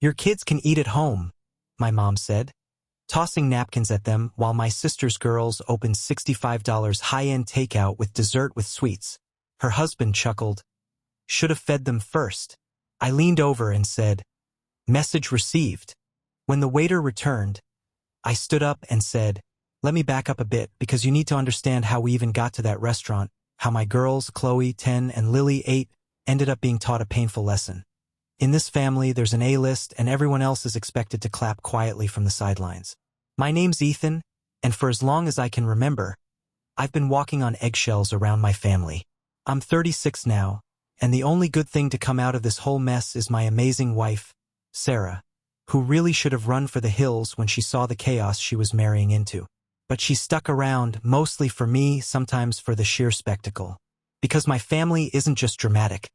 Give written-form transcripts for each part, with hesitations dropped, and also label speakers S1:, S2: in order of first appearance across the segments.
S1: Your kids can eat at home, my mom said, tossing napkins at them while my sister's girls opened $65 high-end takeout with dessert with sweets. Her husband chuckled. Should have fed them first. I leaned over and said, Message received. When the waiter returned, I stood up and said, Let me back up a bit because you need to understand how we even got to that restaurant, how my girls, Chloe, 10, and Lily, 8, ended up being taught a painful lesson. In this family, there's an A-list and everyone else is expected to clap quietly from the sidelines. My name's Ethan, and for as long as I can remember, I've been walking on eggshells around my family. I'm 36 now, and the only good thing to come out of this whole mess is my amazing wife, Sarah, who really should have run for the hills when she saw the chaos she was marrying into. But she stuck around, mostly for me, sometimes for the sheer spectacle. Because my family isn't just dramatic.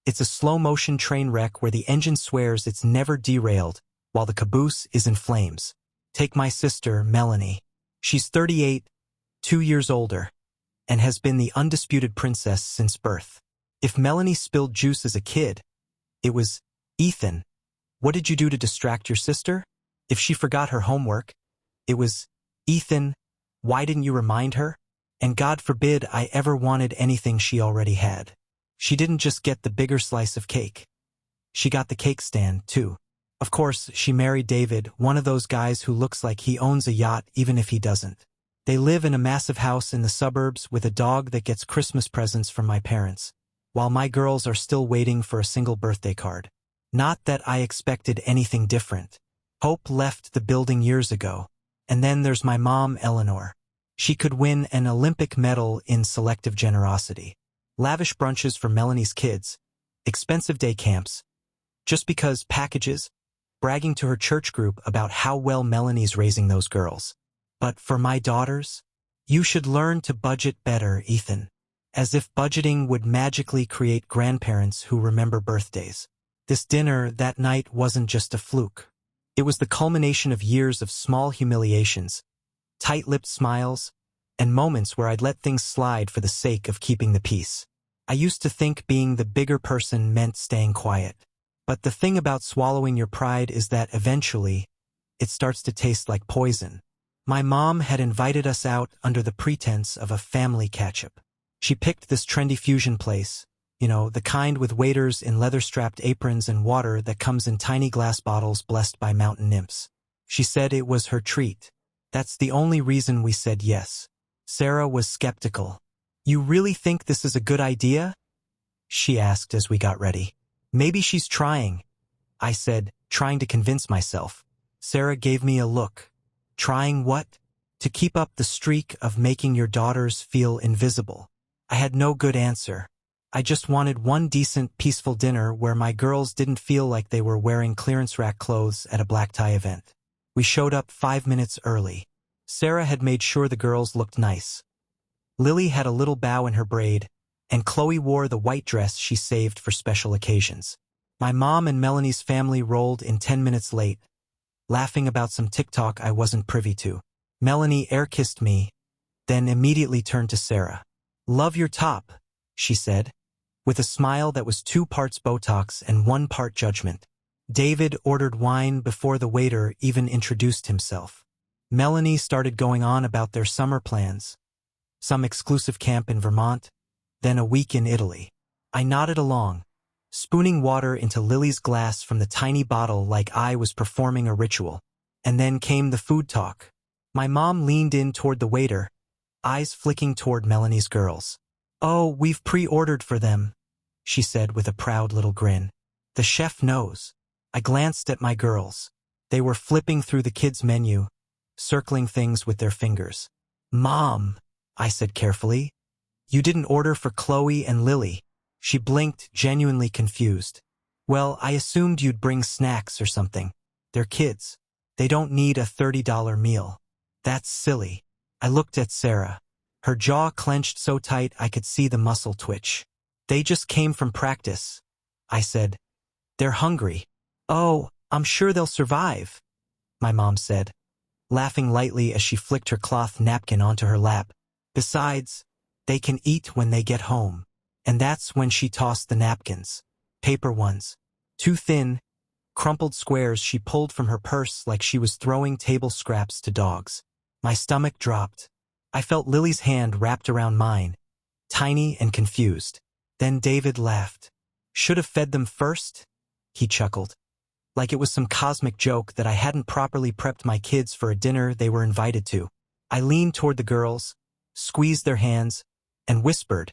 S1: It's a slow-motion train wreck where the engine swears it's never derailed, while the caboose is in flames. Take my sister, Melanie. She's 38, 2 years older, and has been the undisputed princess since birth. If Melanie spilled juice as a kid, it was, Ethan, what did you do to distract your sister? If she forgot her homework, it was, Ethan, why didn't you remind her? And God forbid I ever wanted anything she already had. She didn't just get the bigger slice of cake. She got the cake stand, too. Of course, she married David, one of those guys who looks like he owns a yacht even if he doesn't. They live in a massive house in the suburbs with a dog that gets Christmas presents from my parents, while my girls are still waiting for a single birthday card. Not that I expected anything different. Hope left the building years ago. And then there's my mom, Eleanor. She could win an Olympic medal in selective generosity. Lavish brunches for Melanie's kids, expensive day camps, just because packages, bragging to her church group about how well Melanie's raising those girls. But for my daughters, you should learn to budget better, Ethan. As if budgeting would magically create grandparents who remember birthdays. This dinner that night wasn't just a fluke. It was the culmination of years of small humiliations, tight-lipped smiles, and moments where I'd let things slide for the sake of keeping the peace. I used to think being the bigger person meant staying quiet. But the thing about swallowing your pride is that eventually, it starts to taste like poison. My mom had invited us out under the pretense of a family catch-up. She picked this trendy fusion place, the kind with waiters in leather-strapped aprons and water that comes in tiny glass bottles blessed by mountain nymphs. She said it was her treat. That's the only reason we said yes. Sarah was skeptical. You really think this is a good idea? She asked as we got ready. Maybe she's trying, I said, trying to convince myself. Sarah gave me a look. Trying what? To keep up the streak of making your daughters feel invisible. I had no good answer. I just wanted one decent, peaceful dinner where my girls didn't feel like they were wearing clearance rack clothes at a black tie event. We showed up 5 minutes early. Sarah had made sure the girls looked nice. Lily had a little bow in her braid, and Chloe wore the white dress she saved for special occasions. My mom and Melanie's family rolled in 10 minutes late, laughing about some TikTok I wasn't privy to. Melanie air-kissed me, then immediately turned to Sarah. Love your top, she said, with a smile that was 2 parts Botox and 1 part judgment. David ordered wine before the waiter even introduced himself. Melanie started going on about their summer plans. Some exclusive camp in Vermont, then a week in Italy. I nodded along, spooning water into Lily's glass from the tiny bottle like I was performing a ritual. And then came the food talk. My mom leaned in toward the waiter, eyes flicking toward Melanie's girls. Oh, we've pre-ordered for them, she said with a proud little grin. The chef knows. I glanced at my girls. They were flipping through the kids' menu, circling things with their fingers. Mom, I said carefully, you didn't order for Chloe and Lily. She blinked, genuinely confused. Well, I assumed you'd bring snacks or something. They're kids. They don't need a $30 meal. That's silly. I looked at Sarah. Her jaw clenched so tight I could see the muscle twitch. They just came from practice, I said. They're hungry. Oh, I'm sure they'll survive, my mom said, laughing lightly as she flicked her cloth napkin onto her lap. Besides, they can eat when they get home. And that's when she tossed the napkins. Paper ones. Too thin, crumpled squares she pulled from her purse like she was throwing table scraps to dogs. My stomach dropped. I felt Lily's hand wrapped around mine, tiny and confused. Then David laughed. "Should have fed them first?" he chuckled. Like it was some cosmic joke that I hadn't properly prepped my kids for a dinner they were invited to. I leaned toward the girls, squeezed their hands, and whispered,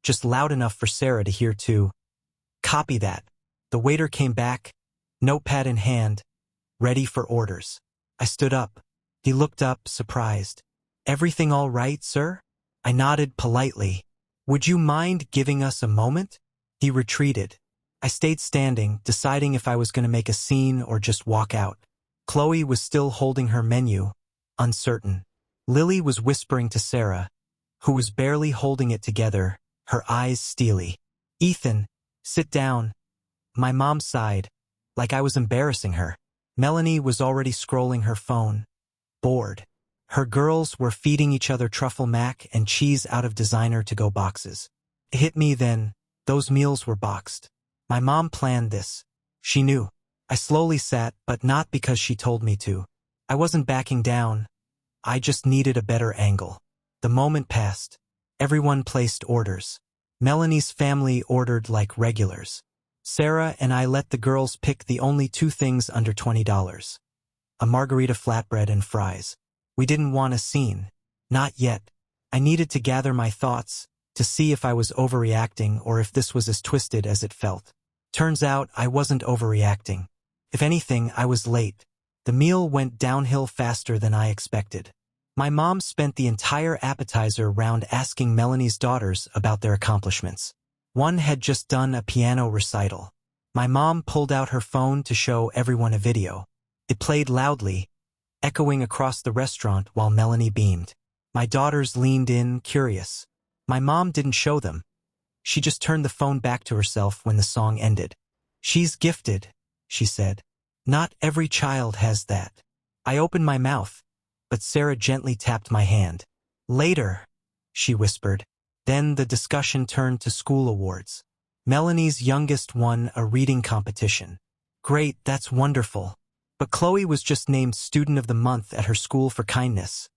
S1: just loud enough for Sarah to hear too, "Copy that." The waiter came back, notepad in hand, ready for orders. I stood up. He looked up, surprised. "Everything all right, sir?" I nodded politely. "Would you mind giving us a moment?" He retreated. I stayed standing, deciding if I was going to make a scene or just walk out. Chloe was still holding her menu, uncertain. Lily was whispering to Sarah, who was barely holding it together, her eyes steely. "Ethan, sit down." My mom sighed, like I was embarrassing her. Melanie was already scrolling her phone, bored. Her girls were feeding each other truffle mac and cheese out of designer-to-go boxes. It hit me then, those meals were boxed. My mom planned this. She knew. I slowly sat, but not because she told me to. I wasn't backing down. I just needed a better angle. The moment passed. Everyone placed orders. Melanie's family ordered like regulars. Sarah and I let the girls pick the only two things under $20. A margarita flatbread and fries. We didn't want a scene. Not yet. I needed to gather my thoughts, to see if I was overreacting or if this was as twisted as it felt. Turns out I wasn't overreacting. If anything, I was late. The meal went downhill faster than I expected. My mom spent the entire appetizer round asking Melanie's daughters about their accomplishments. One had just done a piano recital. My mom pulled out her phone to show everyone a video. It played loudly, echoing across the restaurant while Melanie beamed. My daughters leaned in, curious. My mom didn't show them. She just turned the phone back to herself when the song ended. "She's gifted," she said. "Not every child has that." I opened my mouth, but Sarah gently tapped my hand. "Later," she whispered. Then the discussion turned to school awards. Melanie's youngest won a reading competition. "Great, that's wonderful. But Chloe was just named Student of the Month at her school for kindness,"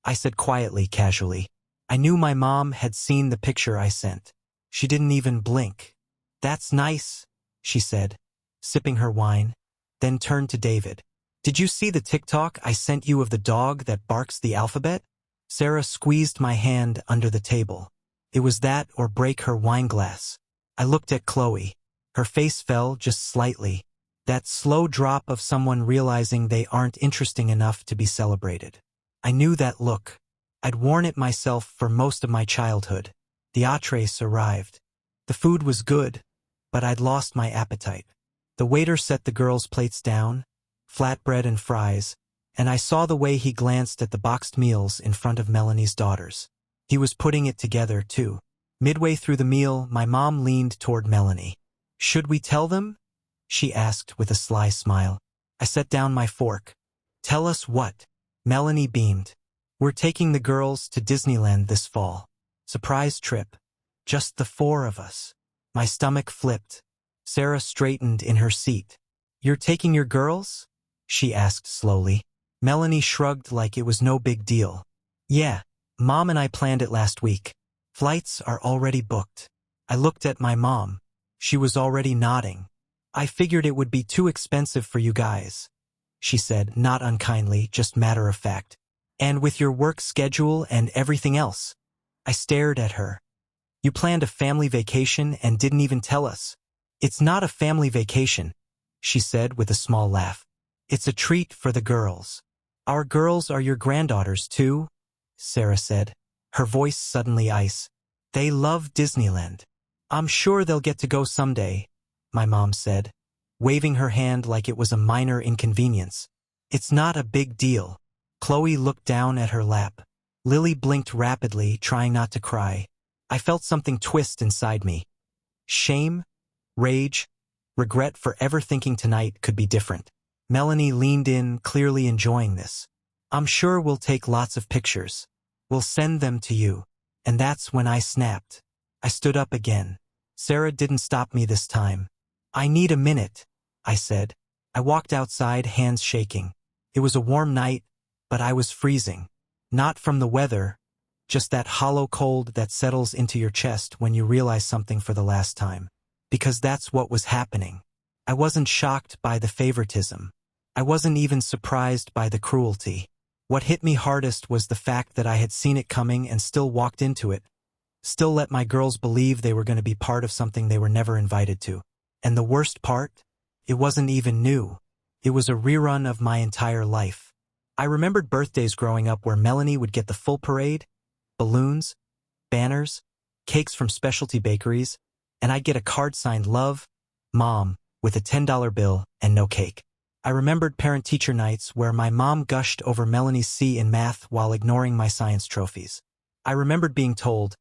S1: I said quietly, casually. I knew my mom had seen the picture I sent. She didn't even blink. "That's nice," she said, sipping her wine, then turned to David. "Did you see the TikTok I sent you of the dog that barks the alphabet?" Sarah squeezed my hand under the table. It was that or break her wine glass. I looked at Chloe. Her face fell just slightly. That slow drop of someone realizing they aren't interesting enough to be celebrated. I knew that look. I'd worn it myself for most of my childhood. The entrees arrived. The food was good, but I'd lost my appetite. The waiter set the girls' plates down, flatbread and fries, and I saw the way he glanced at the boxed meals in front of Melanie's daughters. He was putting it together, too. Midway through the meal, my mom leaned toward Melanie. "Should we tell them?" she asked with a sly smile. I set down my fork. "Tell us what?" Melanie beamed. "We're taking the girls to Disneyland this fall. Surprise trip. Just the four of us." My stomach flipped. Sarah straightened in her seat. "You're taking your girls?" she asked slowly. Melanie shrugged like it was no big deal. "Yeah, Mom and I planned it last week. Flights are already booked." I looked at my mom. She was already nodding. "I figured it would be too expensive for you guys," she said, not unkindly, just matter of fact. "And with your work schedule and everything else." I stared at her. "You planned a family vacation and didn't even tell us." "It's not a family vacation," she said with a small laugh. "It's a treat for the girls." "Our girls are your granddaughters too," Sarah said, her voice suddenly ice. "They love Disneyland. I'm sure they'll get to go someday," my mom said, waving her hand like it was a minor inconvenience. "It's not a big deal." Chloe looked down at her lap. Lily blinked rapidly, trying not to cry. I felt something twist inside me. Shame, rage, regret for ever thinking tonight could be different. Melanie leaned in, clearly enjoying this. "I'm sure we'll take lots of pictures. We'll send them to you." And that's when I snapped. I stood up again. Sarah didn't stop me this time. "I need a minute," I said. I walked outside, hands shaking. It was a warm night, but I was freezing. Not from the weather, just that hollow cold that settles into your chest when you realize something for the last time. Because that's what was happening. I wasn't shocked by the favoritism. I wasn't even surprised by the cruelty. What hit me hardest was the fact that I had seen it coming and still walked into it. Still let my girls believe they were going to be part of something they were never invited to. And the worst part? It wasn't even new. It was a rerun of my entire life. I remembered birthdays growing up where Melanie would get the full parade, balloons, banners, cakes from specialty bakeries, and I'd get a card signed "Love, Mom," with a $10 bill and no cake. I remembered parent-teacher nights where my mom gushed over Melanie's C in math while ignoring my science trophies. I remembered being told,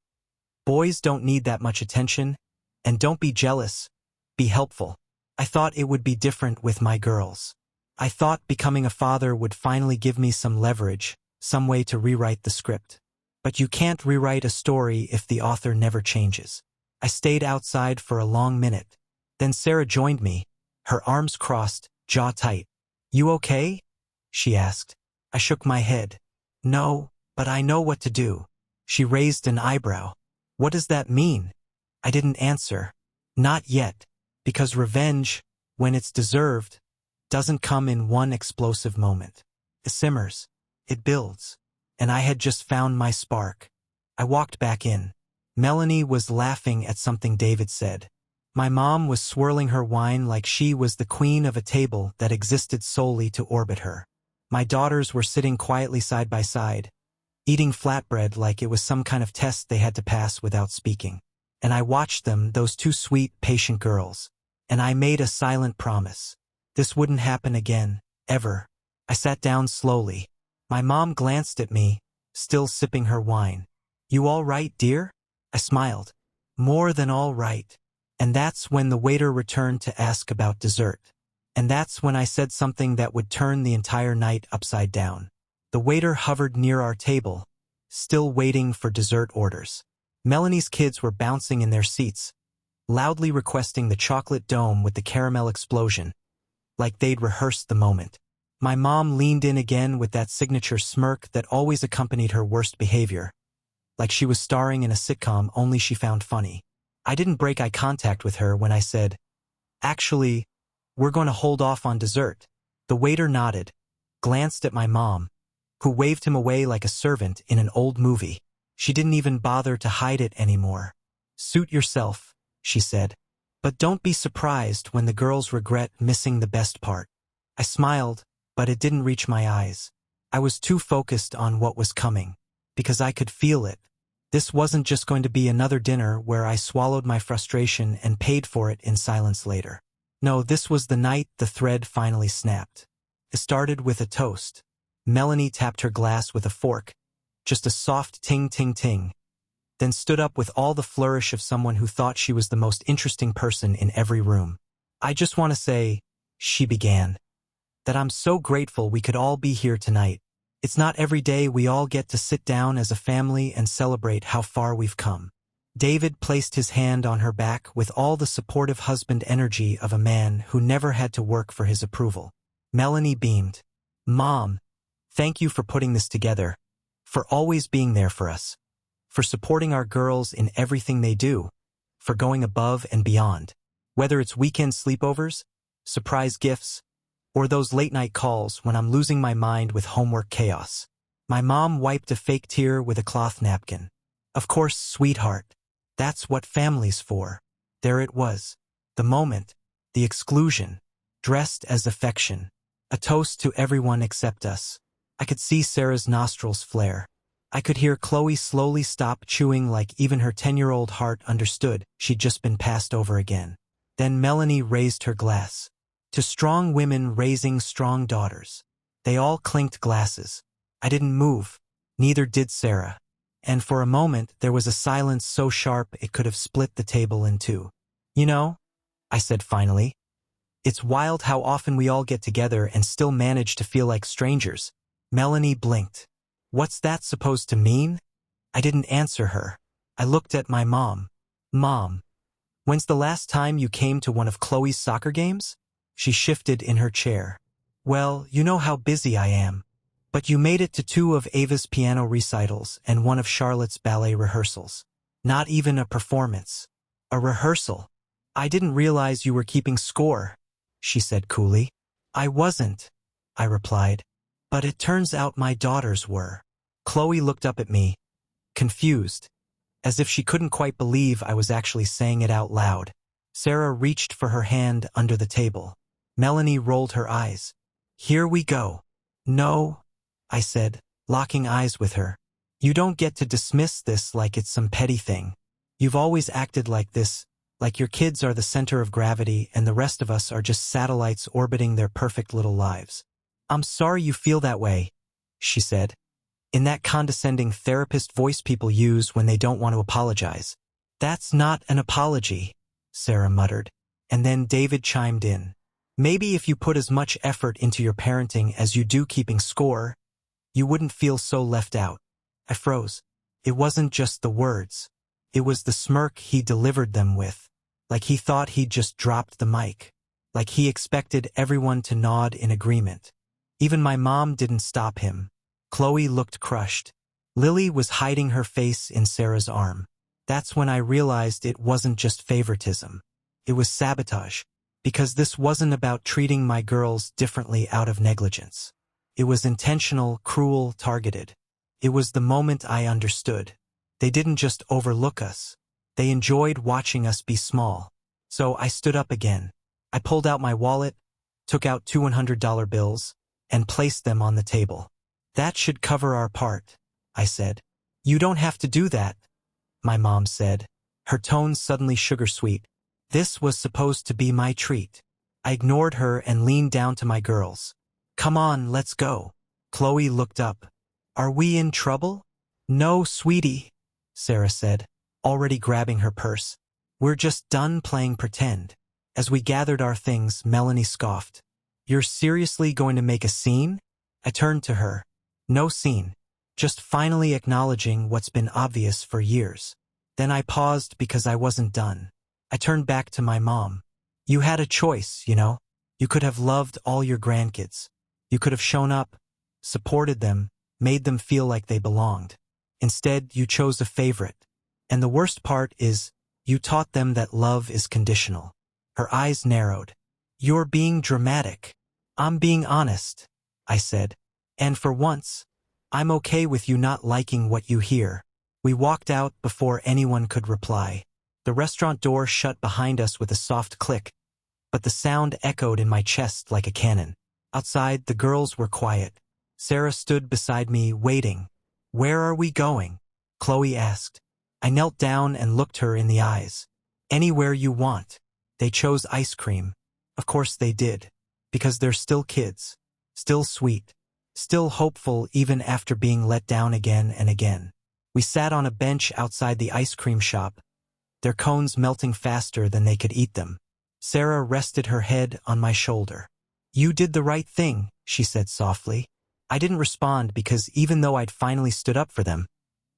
S1: "Boys don't need that much attention, and don't be jealous, be helpful." I thought it would be different with my girls. I thought becoming a father would finally give me some leverage, some way to rewrite the script. But you can't rewrite a story if the author never changes. I stayed outside for a long minute. Then Sarah joined me, her arms crossed, jaw tight. "You okay?" she asked. I shook my head. "No, but I know what to do." She raised an eyebrow. "What does that mean?" I didn't answer. Not yet, because revenge, when it's deserved, doesn't come in one explosive moment. It simmers. It builds. And I had just found my spark. I walked back in. Melanie was laughing at something David said. My mom was swirling her wine like she was the queen of a table that existed solely to orbit her. My daughters were sitting quietly side by side, eating flatbread like it was some kind of test they had to pass without speaking. And I watched them, those two sweet, patient girls. And I made a silent promise. This wouldn't happen again, ever. I sat down slowly. My mom glanced at me, still sipping her wine. "You all right, dear?" I smiled. "More than all right." And that's when the waiter returned to ask about dessert. And that's when I said something that would turn the entire night upside down. The waiter hovered near our table, still waiting for dessert orders. Melanie's kids were bouncing in their seats, loudly requesting the chocolate dome with the caramel explosion, like they'd rehearsed the moment. My mom leaned in again with that signature smirk that always accompanied her worst behavior, like she was starring in a sitcom only she found funny. I didn't break eye contact with her when I said, "Actually, we're going to hold off on dessert." The waiter nodded, glanced at my mom, who waved him away like a servant in an old movie. She didn't even bother to hide it anymore. "Suit yourself," she said. "But don't be surprised when the girls regret missing the best part." I smiled, but it didn't reach my eyes. I was too focused on what was coming, because I could feel it. This wasn't just going to be another dinner where I swallowed my frustration and paid for it in silence later. No, this was the night the thread finally snapped. It started with a toast. Melanie tapped her glass with a fork, just a soft ting-ting-ting, then stood up with all the flourish of someone who thought she was the most interesting person in every room. "I just want to say," she began, "that I'm so grateful we could all be here tonight. It's not every day we all get to sit down as a family and celebrate how far we've come." David placed his hand on her back with all the supportive husband energy of a man who never had to work for his approval. Melanie beamed. "Mom, thank you for putting this together, for always being there for us, for supporting our girls in everything they do, for going above and beyond. Whether it's weekend sleepovers, surprise gifts, or those late-night calls when I'm losing my mind with homework chaos." My mom wiped a fake tear with a cloth napkin. "Of course, sweetheart. That's what family's for." There it was. The moment. The exclusion. Dressed as affection. A toast to everyone except us. I could see Sarah's nostrils flare. I could hear Chloe slowly stop chewing like even her 10-year-old heart understood she'd just been passed over again. Then Melanie raised her glass. "To strong women raising strong daughters." They all clinked glasses. I didn't move. Neither did Sarah. And for a moment there was a silence so sharp it could have split the table in two. "You know," I said finally, "it's wild how often we all get together and still manage to feel like strangers." Melanie blinked. "What's that supposed to mean?" I didn't answer her. I looked at my mom. "Mom, when's the last time you came to one of Chloe's soccer games?" She shifted in her chair. Well, you know how busy I am. But you made it to 2 of Ava's piano recitals and 1 of Charlotte's ballet rehearsals. Not even a performance. A rehearsal. I didn't realize you were keeping score, she said coolly. I wasn't, I replied. But it turns out my daughters were. Chloe looked up at me, confused, as if she couldn't quite believe I was actually saying it out loud. Sarah reached for her hand under the table. Melanie rolled her eyes. Here we go. No, I said, locking eyes with her. You don't get to dismiss this like it's some petty thing. You've always acted like this, like your kids are the center of gravity and the rest of us are just satellites orbiting their perfect little lives. I'm sorry you feel that way, she said, in that condescending therapist voice people use when they don't want to apologize. That's not an apology, Sarah muttered, and then David chimed in. Maybe if you put as much effort into your parenting as you do keeping score, you wouldn't feel so left out. I froze. It wasn't just the words. It was the smirk he delivered them with, like he thought he'd just dropped the mic, like he expected everyone to nod in agreement. Even my mom didn't stop him. Chloe looked crushed. Lily was hiding her face in Sarah's arm. That's when I realized it wasn't just favoritism. It was sabotage, because this wasn't about treating my girls differently out of negligence. It was intentional, cruel, targeted. It was the moment I understood. They didn't just overlook us. They enjoyed watching us be small. So I stood up again. I pulled out my wallet, took out 2 $100 bills, and placed them on the table. That should cover our part, I said. You don't have to do that, my mom said, her tone suddenly sugar-sweet. This was supposed to be my treat. I ignored her and leaned down to my girls. Come on, let's go. Chloe looked up. Are we in trouble? No, sweetie, Sarah said, already grabbing her purse. We're just done playing pretend. As we gathered our things, Melanie scoffed. You're seriously going to make a scene? I turned to her. No scene. Just finally acknowledging what's been obvious for years. Then I paused because I wasn't done. I turned back to my mom. You had a choice, you know. You could have loved all your grandkids. You could have shown up, supported them, made them feel like they belonged. Instead, you chose a favorite. And the worst part is, you taught them that love is conditional. Her eyes narrowed. You're being dramatic. I'm being honest, I said. And for once, I'm okay with you not liking what you hear. We walked out before anyone could reply. The restaurant door shut behind us with a soft click, but the sound echoed in my chest like a cannon. Outside, the girls were quiet. Sarah stood beside me, waiting. Where are we going? Chloe asked. I knelt down and looked her in the eyes. Anywhere you want. They chose ice cream. Of course they did. Because they're still kids. Still sweet. Still hopeful even after being let down again and again. We sat on a bench outside the ice cream shop, their cones melting faster than they could eat them. Sarah rested her head on my shoulder. You did the right thing, she said softly. I didn't respond because even though I'd finally stood up for them,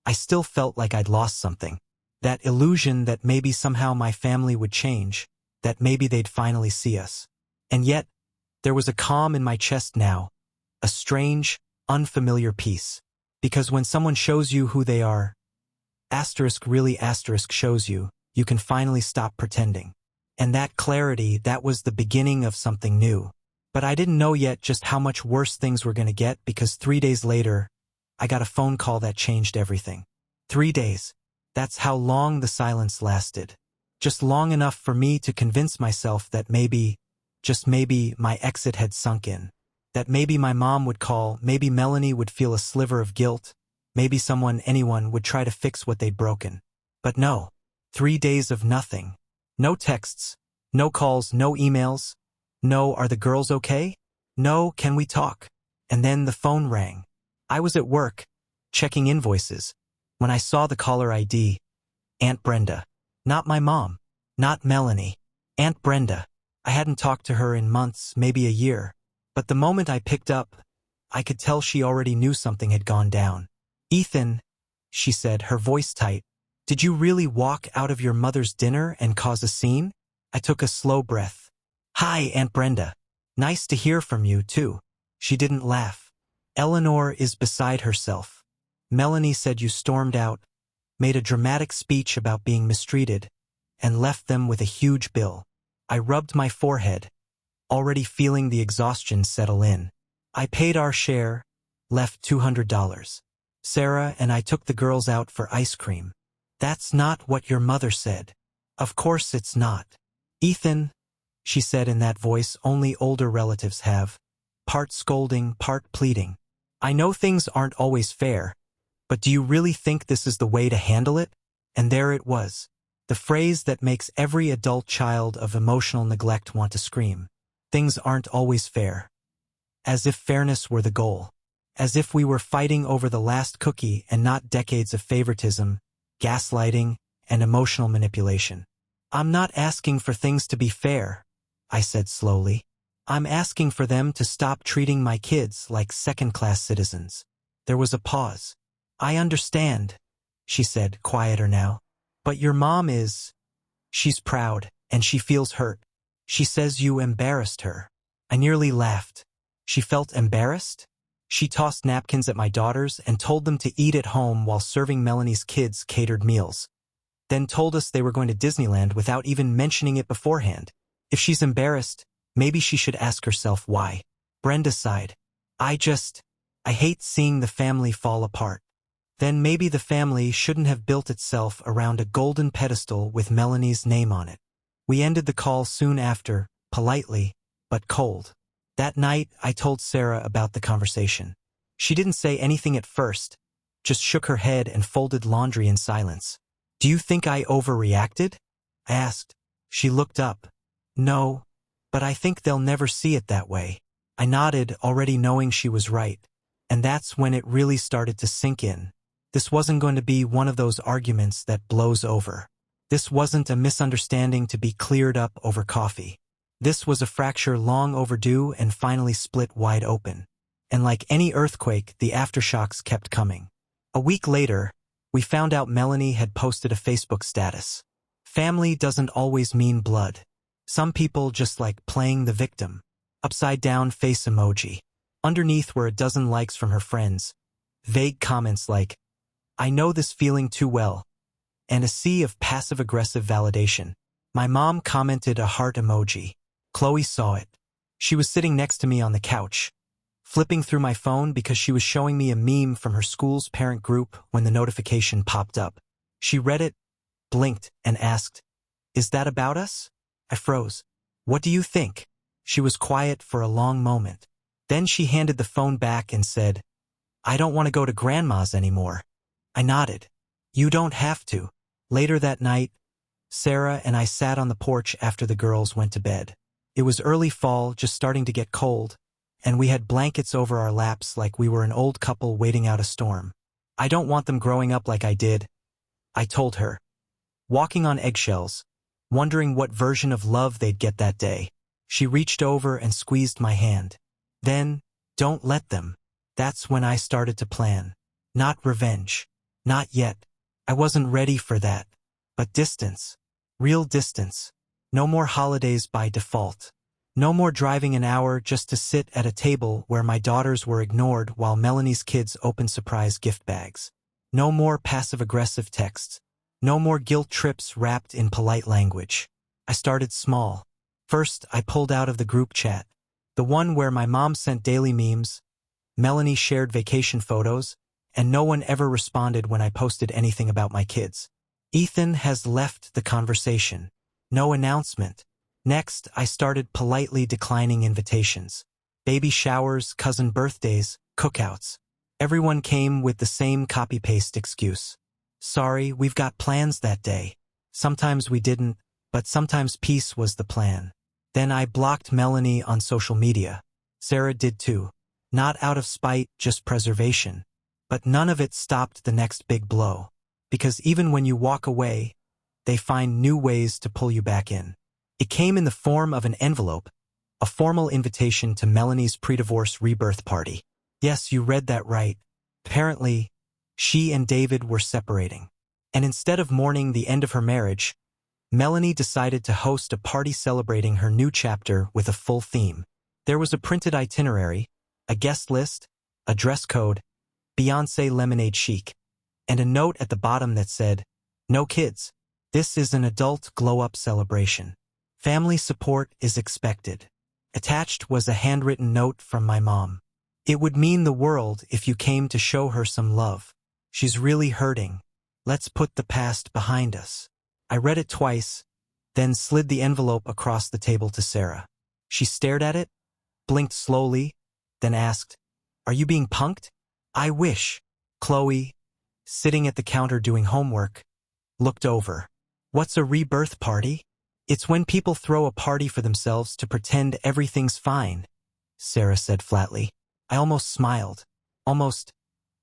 S1: I still felt like I'd lost something. That illusion that maybe somehow my family would change, that maybe they'd finally see us. And yet, there was a calm in my chest now, a strange, unfamiliar peace. Because when someone shows you who they are, really shows you, you can finally stop pretending. And that clarity, that was the beginning of something new. But I didn't know yet just how much worse things were going to get because 3 days later, I got a phone call that changed everything. 3 days. That's how long the silence lasted. Just long enough for me to convince myself that maybe, just maybe, my exit had sunk in. That maybe my mom would call, maybe Melanie would feel a sliver of guilt, maybe anyone would try to fix what they'd broken. But no. 3 days of nothing. No texts, no calls, no emails. No, are the girls okay? No, can we talk? And then the phone rang. I was at work, checking invoices, when I saw the caller ID. Aunt Brenda. Not my mom. Not Melanie. Aunt Brenda. I hadn't talked to her in months, maybe a year. But the moment I picked up, I could tell she already knew something had gone down. Ethan, she said, her voice tight, did you really walk out of your mother's dinner and cause a scene? I took a slow breath. "Hi, Aunt Brenda. Nice to hear from you, too." She didn't laugh. "Eleanor is beside herself. Melanie said you stormed out, made a dramatic speech about being mistreated, and left them with a huge bill." I rubbed my forehead, already feeling the exhaustion settle in. "I paid our share, left $200. Sarah and I took the girls out for ice cream." "That's not what your mother said." "Of course it's not. Ethan," she said in that voice only older relatives have, part scolding, part pleading. "I know things aren't always fair, but do you really think this is the way to handle it?" And there it was, the phrase that makes every adult child of emotional neglect want to scream. Things aren't always fair. As if fairness were the goal. As if we were fighting over the last cookie and not decades of favoritism, gaslighting, and emotional manipulation. "I'm not asking for things to be fair," I said slowly. "I'm asking for them to stop treating my kids like second-class citizens." There was a pause. "I understand," she said, quieter now. "But your mom is... She's proud, and she feels hurt. She says you embarrassed her." I nearly laughed. She felt embarrassed? She tossed napkins at my daughters and told them to eat at home while serving Melanie's kids catered meals. Then told us they were going to Disneyland without even mentioning it beforehand. If she's embarrassed, maybe she should ask herself why. Brenda sighed. I hate seeing the family fall apart." Then maybe the family shouldn't have built itself around a golden pedestal with Melanie's name on it. We ended the call soon after, politely, but cold. That night, I told Sarah about the conversation. She didn't say anything at first, just shook her head and folded laundry in silence. "Do you think I overreacted?" I asked. She looked up. "No, but I think they'll never see it that way." I nodded, already knowing she was right. And that's when it really started to sink in. This wasn't going to be one of those arguments that blows over. This wasn't a misunderstanding to be cleared up over coffee. This was a fracture long overdue and finally split wide open. And like any earthquake, the aftershocks kept coming. A week later, we found out Melanie had posted a Facebook status. Family doesn't always mean blood. Some people just like playing the victim. Upside down face emoji. Underneath were a dozen likes from her friends. Vague comments like, "I know this feeling too well," and a sea of passive-aggressive validation. My mom commented a heart emoji. Chloe saw it. She was sitting next to me on the couch, flipping through my phone because she was showing me a meme from her school's parent group when the notification popped up. She read it, blinked, and asked, "Is that about us?" I froze. "What do you think?" She was quiet for a long moment. Then she handed the phone back and said, "I don't want to go to Grandma's anymore." I nodded. "You don't have to." Later that night, Sarah and I sat on the porch after the girls went to bed. It was early fall, just starting to get cold, and we had blankets over our laps like we were an old couple waiting out a storm. "I don't want them growing up like I did," I told her, walking on eggshells, wondering what version of love they'd get that day. She reached over and squeezed my hand. Then, "Don't let them." That's when I started to plan. Not revenge. Not yet. I wasn't ready for that. But distance. Real distance. No more holidays by default. No more driving an hour just to sit at a table where my daughters were ignored while Melanie's kids opened surprise gift bags. No more passive-aggressive texts. No more guilt trips wrapped in polite language. I started small. First, I pulled out of the group chat. The one where my mom sent daily memes, Melanie shared vacation photos, and no one ever responded when I posted anything about my kids. Ethan has left the conversation. No announcement. Next, I started politely declining invitations. Baby showers, cousin birthdays, cookouts. Everyone came with the same copy-paste excuse. "Sorry, we've got plans that day." Sometimes we didn't, but sometimes peace was the plan. Then I blocked Melanie on social media. Sarah did too. Not out of spite, just preservation. But none of it stopped the next big blow. Because even when you walk away, they find new ways to pull you back in. It came in the form of an envelope, a formal invitation to Melanie's pre-divorce rebirth party. Yes, you read that right. Apparently, she and David were separating. And instead of mourning the end of her marriage, Melanie decided to host a party celebrating her new chapter with a full theme. There was a printed itinerary, a guest list, a dress code, Beyoncé lemonade chic, and a note at the bottom that said, "No kids. This is an adult glow-up celebration. Family support is expected." Attached was a handwritten note from my mom. "It would mean the world if you came to show her some love. She's really hurting. Let's put the past behind us." I read it twice, then slid the envelope across the table to Sarah. She stared at it, blinked slowly, then asked, "Are you being punked?" "I wish." Chloe, sitting at the counter doing homework, looked over. "What's a rebirth party?" "It's when people throw a party for themselves to pretend everything's fine," Sarah said flatly. I almost smiled. Almost,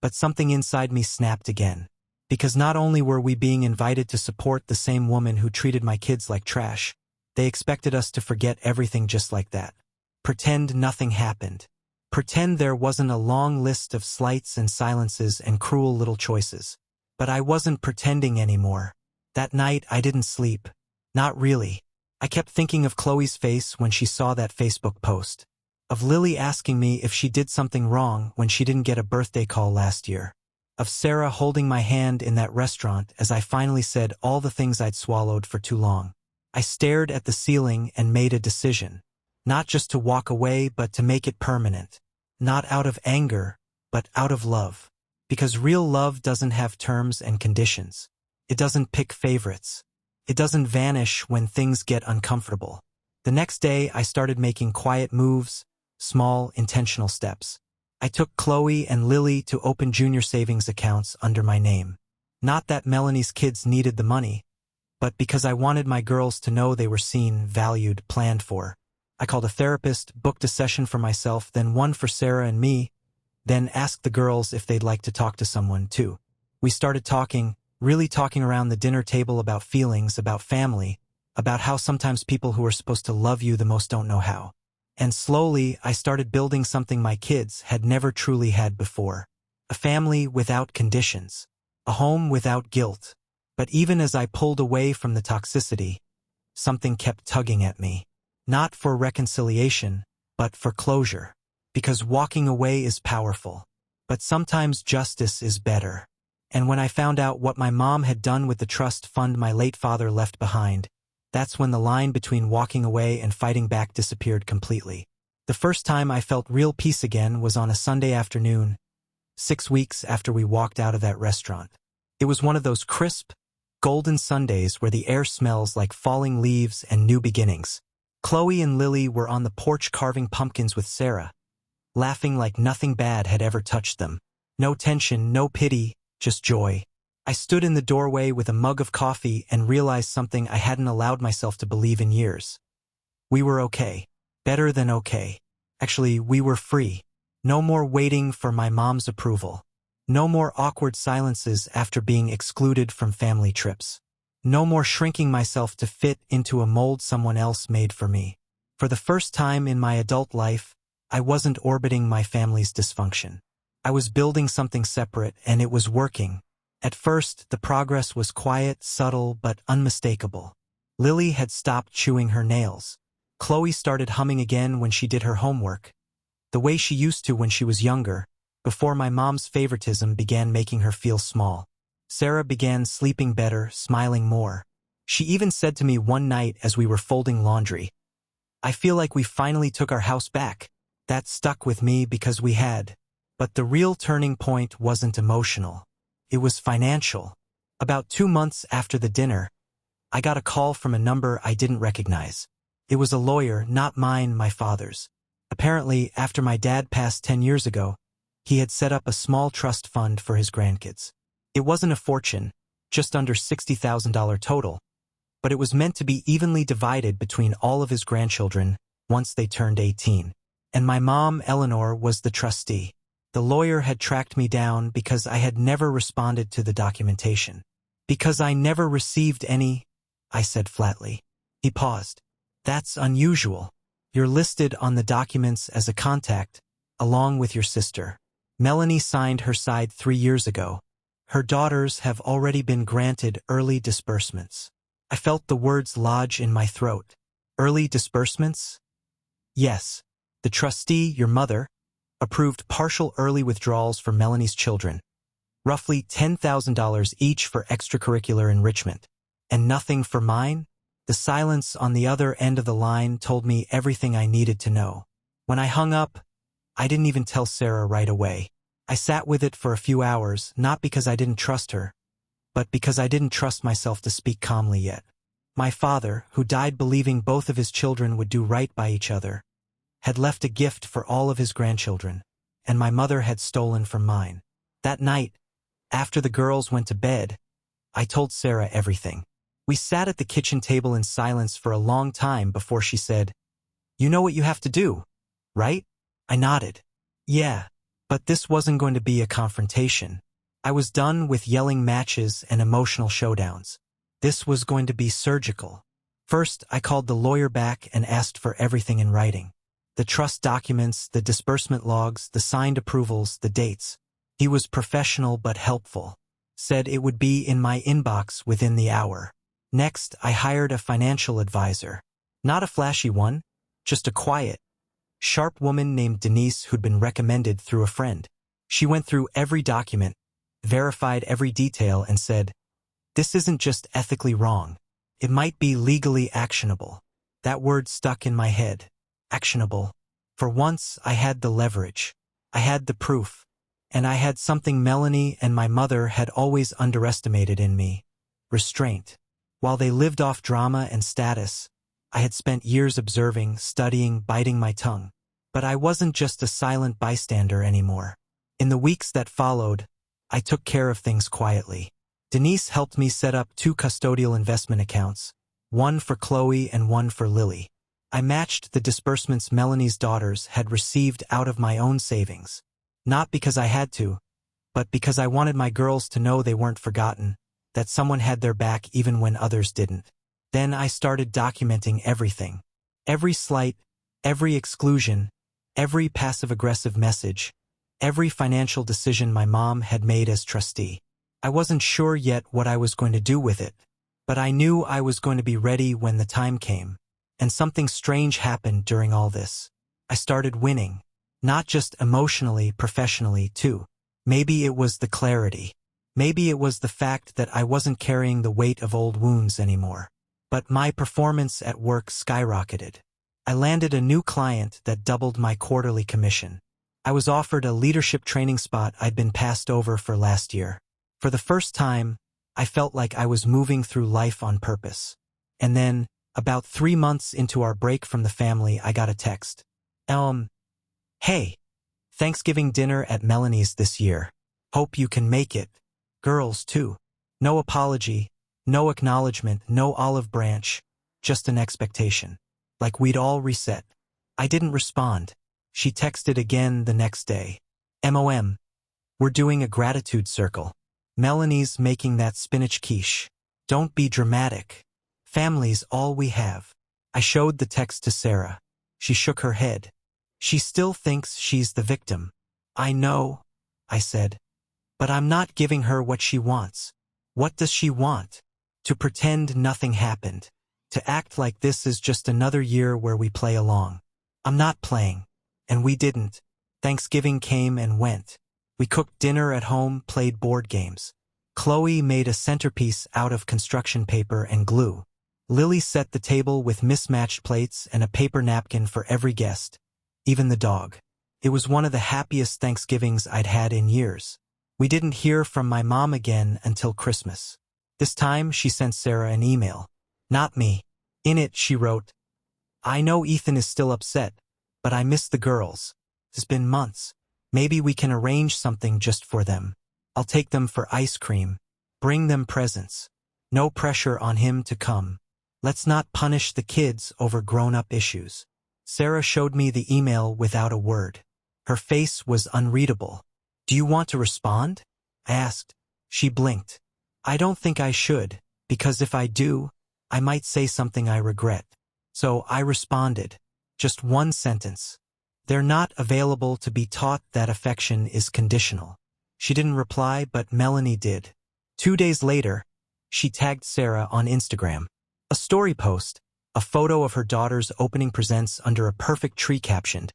S1: but something inside me snapped again. Because not only were we being invited to support the same woman who treated my kids like trash, they expected us to forget everything just like that. Pretend nothing happened. Pretend there wasn't a long list of slights and silences and cruel little choices. But I wasn't pretending anymore. That night I didn't sleep. Not really. I kept thinking of Chloe's face when she saw that Facebook post. Of Lily asking me if she did something wrong when she didn't get a birthday call last year. Of Sarah holding my hand in that restaurant as I finally said all the things I'd swallowed for too long. I stared at the ceiling and made a decision. Not just to walk away, but to make it permanent. Not out of anger, but out of love. Because real love doesn't have terms and conditions. It doesn't pick favorites. It doesn't vanish when things get uncomfortable. The next day, I started making quiet moves, small, intentional steps. I took Chloe and Lily to open junior savings accounts under my name. Not that Melanie's kids needed the money, but because I wanted my girls to know they were seen, valued, planned for. I called a therapist, booked a session for myself, then one for Sarah and me, then asked the girls if they'd like to talk to someone too. We started talking, really talking around the dinner table about feelings, about family, about how sometimes people who are supposed to love you the most don't know how. And slowly, I started building something my kids had never truly had before. A family without conditions. A home without guilt. But even as I pulled away from the toxicity, something kept tugging at me. Not for reconciliation, but for closure. Because walking away is powerful. But sometimes justice is better. And when I found out what my mom had done with the trust fund my late father left behind, that's when the line between walking away and fighting back disappeared completely. The first time I felt real peace again was on a Sunday afternoon, 6 weeks after we walked out of that restaurant. It was one of those crisp, golden Sundays where the air smells like falling leaves and new beginnings. Chloe and Lily were on the porch carving pumpkins with Sarah, laughing like nothing bad had ever touched them. No tension, no pity, just joy. I stood in the doorway with a mug of coffee and realized something I hadn't allowed myself to believe in years. We were okay. Better than okay. Actually, we were free. No more waiting for my mom's approval. No more awkward silences after being excluded from family trips. No more shrinking myself to fit into a mold someone else made for me. For the first time in my adult life, I wasn't orbiting my family's dysfunction. I was building something separate, and it was working. At first, the progress was quiet, subtle, but unmistakable. Lily had stopped chewing her nails. Chloe started humming again when she did her homework, the way she used to when she was younger, before my mom's favoritism began making her feel small. Sarah began sleeping better, smiling more. She even said to me one night as we were folding laundry, "I feel like we finally took our house back." That stuck with me because we had. But the real turning point wasn't emotional. It was financial. About 2 months after the dinner, I got a call from a number I didn't recognize. It was a lawyer, not mine, my father's. Apparently, after my dad passed 10 years ago, he had set up a small trust fund for his grandkids. It wasn't a fortune, just under $60,000 total, but it was meant to be evenly divided between all of his grandchildren once they turned 18. And my mom, Eleanor, was the trustee. The lawyer had tracked me down because I had never responded to the documentation. "Because I never received any," I said flatly. He paused. "That's unusual. You're listed on the documents as a contact, along with your sister. Melanie signed her side 3 years ago. Her daughters have already been granted early disbursements." I felt the words lodge in my throat. Early disbursements? Yes. The trustee, your mother, approved partial early withdrawals for Melanie's children, roughly $10,000 each for extracurricular enrichment. And nothing for mine? The silence on the other end of the line told me everything I needed to know. When I hung up, I didn't even tell Sarah right away. I sat with it for a few hours, not because I didn't trust her, but because I didn't trust myself to speak calmly yet. My father, who died believing both of his children would do right by each other, had left a gift for all of his grandchildren, and my mother had stolen from mine. That night, after the girls went to bed, I told Sarah everything. We sat at the kitchen table in silence for a long time before she said, "You know what you have to do, right?" I nodded. Yeah, but this wasn't going to be a confrontation. I was done with yelling matches and emotional showdowns. This was going to be surgical. First, I called the lawyer back and asked for everything in writing. The trust documents, the disbursement logs, the signed approvals, the dates. He was professional but helpful. Said it would be in my inbox within the hour. Next, I hired a financial advisor. Not a flashy one, just a quiet, sharp woman named Denise who'd been recommended through a friend. She went through every document, verified every detail, and said, "This isn't just ethically wrong. It might be legally actionable." That word stuck in my head. Actionable. For once, I had the leverage. I had the proof. And I had something Melanie and my mother had always underestimated in me. Restraint. While they lived off drama and status, I had spent years observing, studying, biting my tongue. But I wasn't just a silent bystander anymore. In the weeks that followed, I took care of things quietly. Denise helped me set up 2 custodial investment accounts, one for Chloe and one for Lily. I matched the disbursements Melanie's daughters had received out of my own savings. Not because I had to, but because I wanted my girls to know they weren't forgotten, that someone had their back even when others didn't. Then I started documenting everything. Every slight, every exclusion, every passive-aggressive message, every financial decision my mom had made as trustee. I wasn't sure yet what I was going to do with it, but I knew I was going to be ready when the time came. And something strange happened during all this. I started winning. Not just emotionally, professionally, too. Maybe it was the clarity. Maybe it was the fact that I wasn't carrying the weight of old wounds anymore. But my performance at work skyrocketed. I landed a new client that doubled my quarterly commission. I was offered a leadership training spot I'd been passed over for last year. For the first time, I felt like I was moving through life on purpose. And then, about 3 months into our break from the family, I got a text. Hey, Thanksgiving dinner at Melanie's this year. Hope you can make it. Girls, too. No apology, no acknowledgement, no olive branch, just an expectation. Like we'd all reset. I didn't respond. She texted again the next day. MOM. We're doing a gratitude circle. Melanie's making that spinach quiche. Don't be dramatic. Family's all we have. I showed the text to Sarah. She shook her head. She still thinks she's the victim. I know, I said. But I'm not giving her what she wants. What does she want? To pretend nothing happened. To act like this is just another year where we play along. I'm not playing. And we didn't. Thanksgiving came and went. We cooked dinner at home, played board games. Chloe made a centerpiece out of construction paper and glue. Lily set the table with mismatched plates and a paper napkin for every guest. Even the dog. It was one of the happiest Thanksgivings I'd had in years. We didn't hear from my mom again until Christmas. This time, she sent Sarah an email. Not me. In it, she wrote, I know Ethan is still upset, but I miss the girls. It's been months. Maybe we can arrange something just for them. I'll take them for ice cream. Bring them presents. No pressure on him to come. Let's not punish the kids over grown-up issues. Sarah showed me the email without a word. Her face was unreadable. Do you want to respond? I asked. She blinked. I don't think I should, because if I do, I might say something I regret. So I responded. Just one sentence. They're not available to be taught that affection is conditional. She didn't reply, but Melanie did. 2 days later, she tagged Sarah on Instagram. A story post, a photo of her daughter's opening presents under a perfect tree captioned,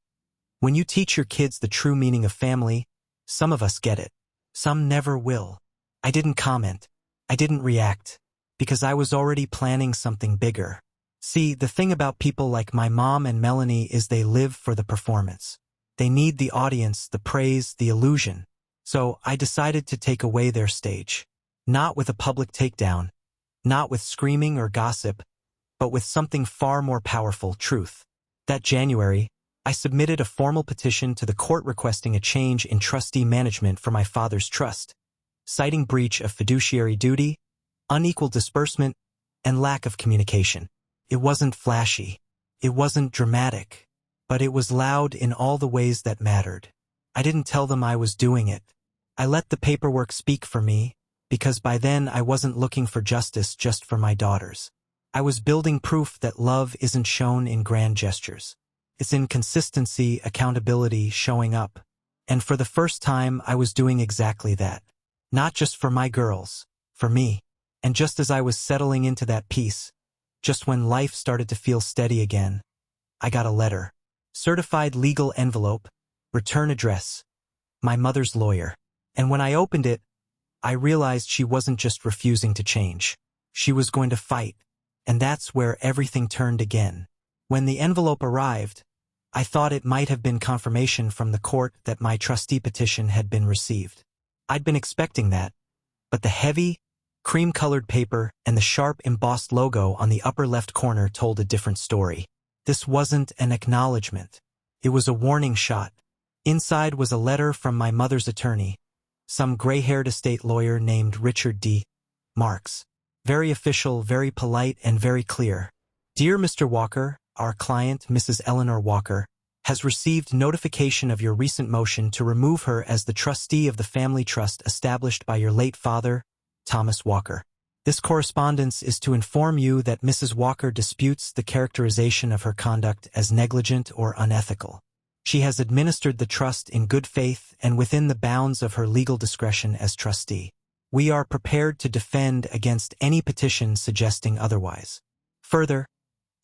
S1: "When you teach your kids the true meaning of family, some of us get it. Some never will." I didn't comment. I didn't react. Because I was already planning something bigger. See, the thing about people like my mom and Melanie is they live for the performance. They need the audience, the praise, the illusion. So I decided to take away their stage. Not with a public takedown. Not with screaming or gossip, but with something far more powerful, truth. That January, I submitted a formal petition to the court requesting a change in trustee management for my father's trust, citing breach of fiduciary duty, unequal disbursement, and lack of communication. It wasn't flashy. It wasn't dramatic. But it was loud in all the ways that mattered. I didn't tell them I was doing it. I let the paperwork speak for me, because by then I wasn't looking for justice just for my daughters. I was building proof that love isn't shown in grand gestures. It's in consistency, accountability, showing up. And for the first time, I was doing exactly that. Not just for my girls, for me. And just as I was settling into that peace, just when life started to feel steady again, I got a letter. Certified legal envelope, return address, my mother's lawyer. And when I opened it, I realized she wasn't just refusing to change. She was going to fight. And that's where everything turned again. When the envelope arrived, I thought it might have been confirmation from the court that my trustee petition had been received. I'd been expecting that, but the heavy, cream-colored paper and the sharp embossed logo on the upper left corner told a different story. This wasn't an acknowledgement. It was a warning shot. Inside was a letter from my mother's attorney, some gray-haired estate lawyer named Richard D. Marks. Very official, very polite, and very clear. Dear Mr. Walker, our client, Mrs. Eleanor Walker, has received notification of your recent motion to remove her as the trustee of the family trust established by your late father, Thomas Walker. This correspondence is to inform you that Mrs. Walker disputes the characterization of her conduct as negligent or unethical. She has administered the trust in good faith and within the bounds of her legal discretion as trustee. We are prepared to defend against any petition suggesting otherwise. Further,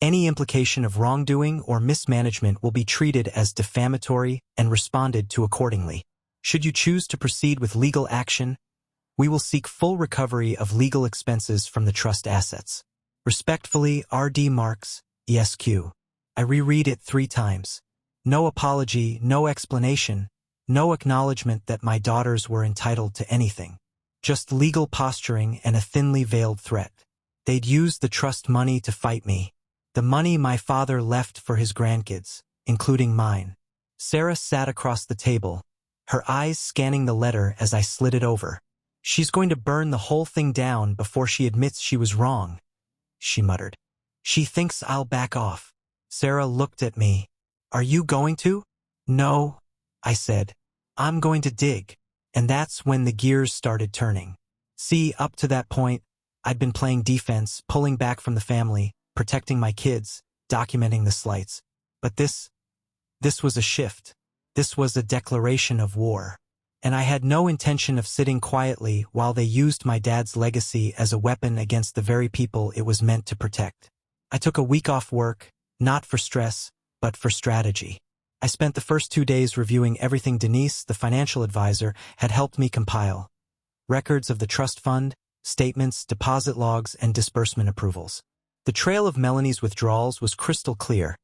S1: any implication of wrongdoing or mismanagement will be treated as defamatory and responded to accordingly. Should you choose to proceed with legal action, we will seek full recovery of legal expenses from the trust assets. Respectfully, R.D. Marks, ESQ. I reread it 3 times. No apology, no explanation, no acknowledgement that my daughters were entitled to anything. Just legal posturing and a thinly veiled threat. They'd used the trust money to fight me. The money my father left for his grandkids, including mine. Sarah sat across the table, her eyes scanning the letter as I slid it over. She's going to burn the whole thing down before she admits she was wrong, she muttered. She thinks I'll back off. Sarah looked at me. Are you going to? No, I said. I'm going to dig. And that's when the gears started turning. See, up to that point, I'd been playing defense, pulling back from the family, protecting my kids, documenting the slights. But this was a shift. This was a declaration of war. And I had no intention of sitting quietly while they used my dad's legacy as a weapon against the very people it was meant to protect. I took a week off work, not for stress, but for strategy. I spent the first 2 days reviewing everything Denise, the financial advisor, had helped me compile. Records of the trust fund, statements, deposit logs, and disbursement approvals. The trail of Melanie's withdrawals was crystal clear.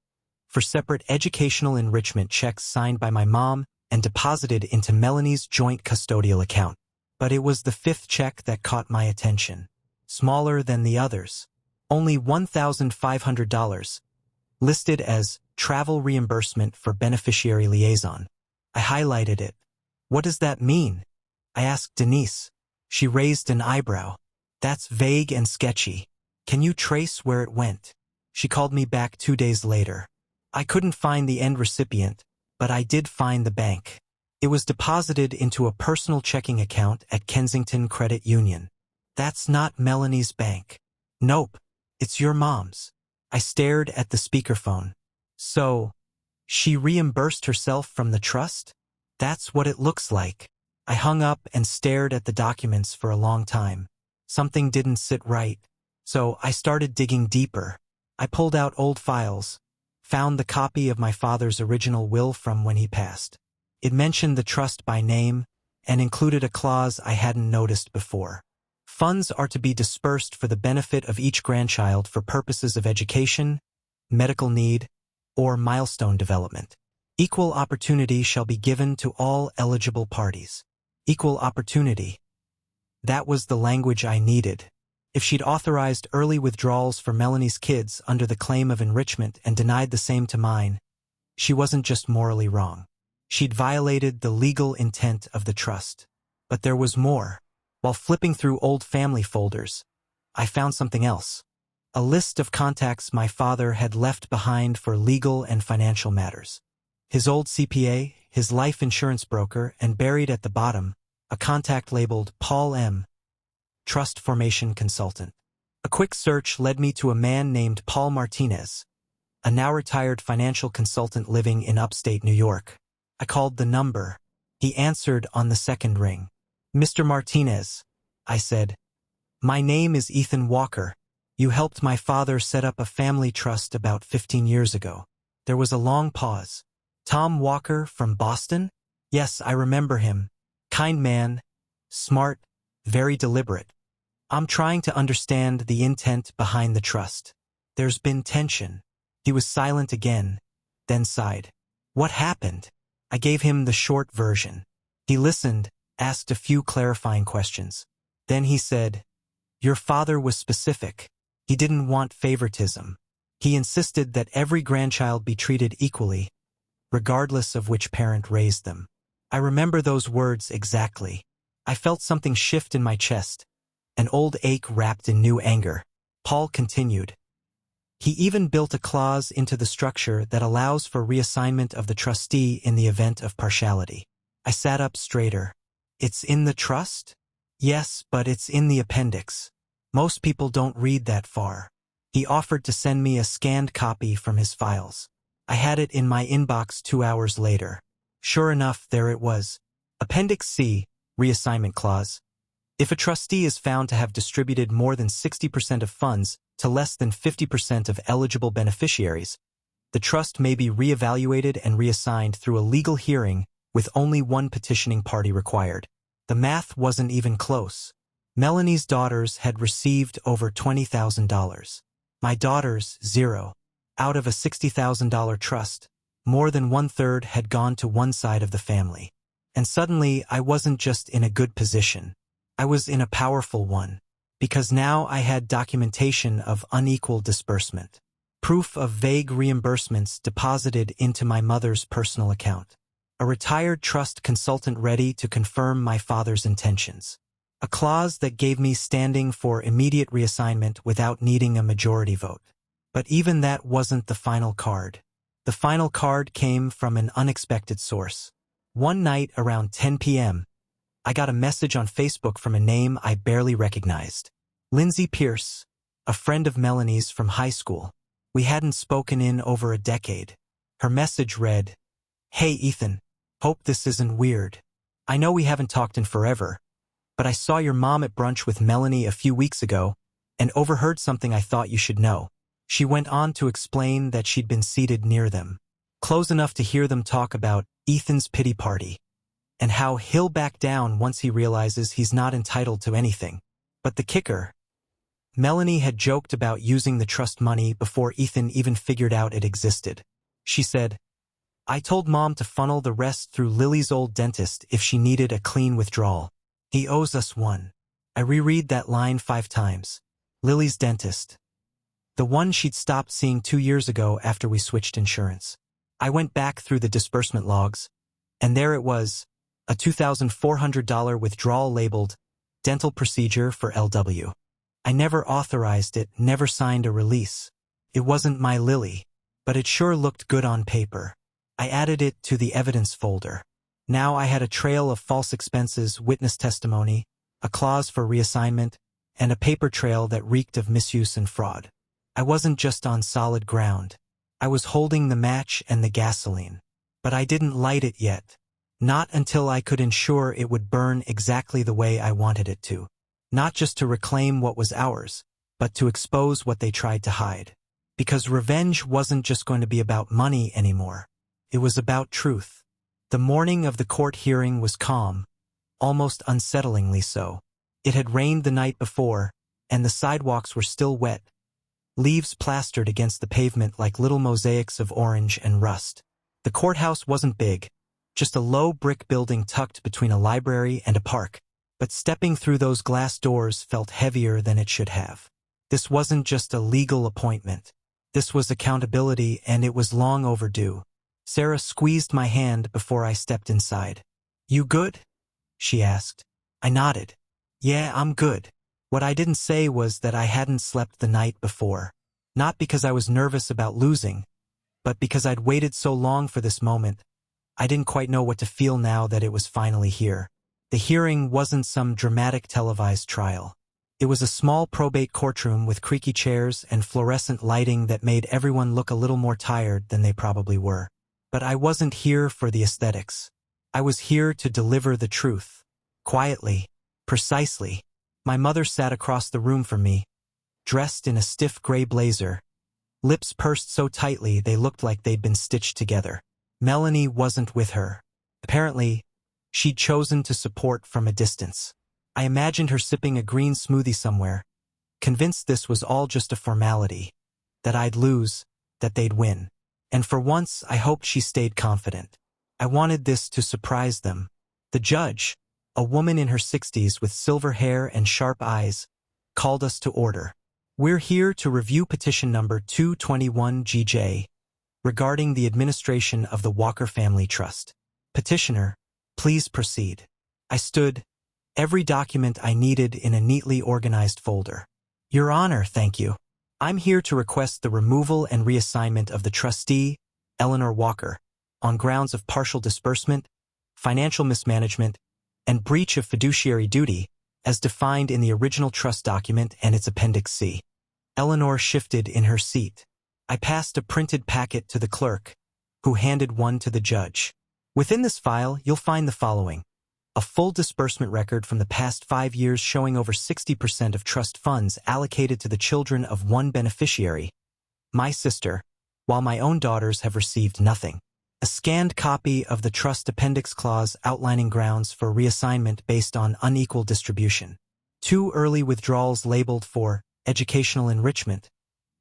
S1: For separate educational enrichment checks signed by my mom and deposited into Melanie's joint custodial account. But it was the 5th check that caught my attention. Smaller than the others. Only $1,500. Listed as travel reimbursement for beneficiary liaison. I highlighted it. What does that mean? I asked Denise. She raised an eyebrow. That's vague and sketchy. Can you trace where it went? She called me back 2 days later. I couldn't find the end recipient, but I did find the bank. It was deposited into a personal checking account at Kensington Credit Union. That's not Melanie's bank. Nope, it's your mom's. I stared at the speakerphone. So, she reimbursed herself from the trust? That's what it looks like. I hung up and stared at the documents for a long time. Something didn't sit right. So I started digging deeper. I pulled out old files, found the copy of my father's original will from when he passed. It mentioned the trust by name and included a clause I hadn't noticed before. Funds are to be dispersed for the benefit of each grandchild for purposes of education, medical need, or milestone development. Equal opportunity shall be given to all eligible parties. Equal opportunity. That was the language I needed. If she'd authorized early withdrawals for Melanie's kids under the claim of enrichment and denied the same to mine, she wasn't just morally wrong. She'd violated the legal intent of the trust. But there was more. While flipping through old family folders, I found something else. A list of contacts my father had left behind for legal and financial matters. His old CPA, his life insurance broker, and buried at the bottom, a contact labeled Paul M., Trust Formation Consultant. A quick search led me to a man named Paul Martinez, a now retired financial consultant living in upstate New York. I called the number. He answered on the second ring. "Mr. Martinez," I said. "My name is Ethan Walker. You helped my father set up a family trust about 15 years ago." There was a long pause. "Tom Walker from Boston?" "Yes, I remember him. Kind man, smart, very deliberate. I'm trying to understand the intent behind the trust. There's been tension." He was silent again, then sighed. "What happened?" I gave him the short version. He listened, asked a few clarifying questions. Then he said, "Your father was specific. He didn't want favoritism. He insisted that every grandchild be treated equally, regardless of which parent raised them." I remember those words exactly. I felt something shift in my chest, an old ache wrapped in new anger. Paul continued. "He even built a clause into the structure that allows for reassignment of the trustee in the event of partiality." I sat up straighter. "It's in the trust?" "Yes, but it's in the appendix. Most people don't read that far." He offered to send me a scanned copy from his files. I had it in my inbox 2 hours later. Sure enough, there it was. Appendix C, Reassignment Clause. If a trustee is found to have distributed more than 60% of funds to less than 50% of eligible beneficiaries, the trust may be reevaluated and reassigned through a legal hearing with only one petitioning party required. The math wasn't even close. Melanie's daughters had received over $20,000. My daughters, 0. Out of a $60,000 trust, more than 1/3 had gone to one side of the family. And suddenly, I wasn't just in a good position. I was in a powerful one, because now I had documentation of unequal disbursement. Proof of vague reimbursements deposited into my mother's personal account. A retired trust consultant ready to confirm my father's intentions. A clause that gave me standing for immediate reassignment without needing a majority vote. But even that wasn't the final card. The final card came from an unexpected source. One night around 10 p.m., I got a message on Facebook from a name I barely recognized. Lindsay Pierce, a friend of Melanie's from high school. We hadn't spoken in over a decade. Her message read, "Hey Ethan, hope this isn't weird. I know we haven't talked in forever, but I saw your mom at brunch with Melanie a few weeks ago and overheard something I thought you should know." She went on to explain that she'd been seated near them, close enough to hear them talk about Ethan's pity party, and how he'll back down once he realizes he's not entitled to anything. But the kicker, Melanie had joked about using the trust money before Ethan even figured out it existed. She said, "I told Mom to funnel the rest through Lily's old dentist if she needed a clean withdrawal. He owes us one." I reread that line 5 times. Lily's dentist. The one she'd stopped seeing 2 years ago after we switched insurance. I went back through the disbursement logs, and there it was, a $2,400 withdrawal labeled dental procedure for LW. I never authorized it, never signed a release. It wasn't my Lily, but it sure looked good on paper. I added it to the evidence folder. Now I had a trail of false expenses, witness testimony, a clause for reassignment, and a paper trail that reeked of misuse and fraud. I wasn't just on solid ground. I was holding the match and the gasoline. But I didn't light it yet. Not until I could ensure it would burn exactly the way I wanted it to. Not just to reclaim what was ours, but to expose what they tried to hide. Because revenge wasn't just going to be about money anymore. It was about truth. The morning of the court hearing was calm, almost unsettlingly so. It had rained the night before, and the sidewalks were still wet, leaves plastered against the pavement like little mosaics of orange and rust. The courthouse wasn't big, just a low brick building tucked between a library and a park, but stepping through those glass doors felt heavier than it should have. This wasn't just a legal appointment. This was accountability, and it was long overdue. Sarah squeezed my hand before I stepped inside. "You good?" she asked. I nodded. "Yeah, I'm good." What I didn't say was that I hadn't slept the night before. Not because I was nervous about losing, but because I'd waited so long for this moment. I didn't quite know what to feel now that it was finally here. The hearing wasn't some dramatic televised trial. It was a small probate courtroom with creaky chairs and fluorescent lighting that made everyone look a little more tired than they probably were. But I wasn't here for the aesthetics. I was here to deliver the truth. Quietly, precisely. My mother sat across the room from me, dressed in a stiff gray blazer, lips pursed so tightly they looked like they'd been stitched together. Melanie wasn't with her. Apparently, she'd chosen to support from a distance. I imagined her sipping a green smoothie somewhere, convinced this was all just a formality, that I'd lose, that they'd win. And for once, I hoped she stayed confident. I wanted this to surprise them. The judge, a woman in her 60s with silver hair and sharp eyes, called us to order. "We're here to review petition number 221GJ regarding the administration of the Walker Family Trust. Petitioner, please proceed." I stood, every document I needed in a neatly organized folder. "Your Honor, thank you. I'm here to request the removal and reassignment of the trustee, Eleanor Walker, on grounds of partial disbursement, financial mismanagement, and breach of fiduciary duty, as defined in the original trust document and its Appendix C." Eleanor shifted in her seat. I passed a printed packet to the clerk, who handed one to the judge. "Within this file, you'll find the following: a full disbursement record from the past 5 years showing over 60% of trust funds allocated to the children of one beneficiary, my sister, while my own daughters have received nothing. A scanned copy of the trust appendix clause outlining grounds for reassignment based on unequal distribution. 2 early withdrawals labeled for educational enrichment,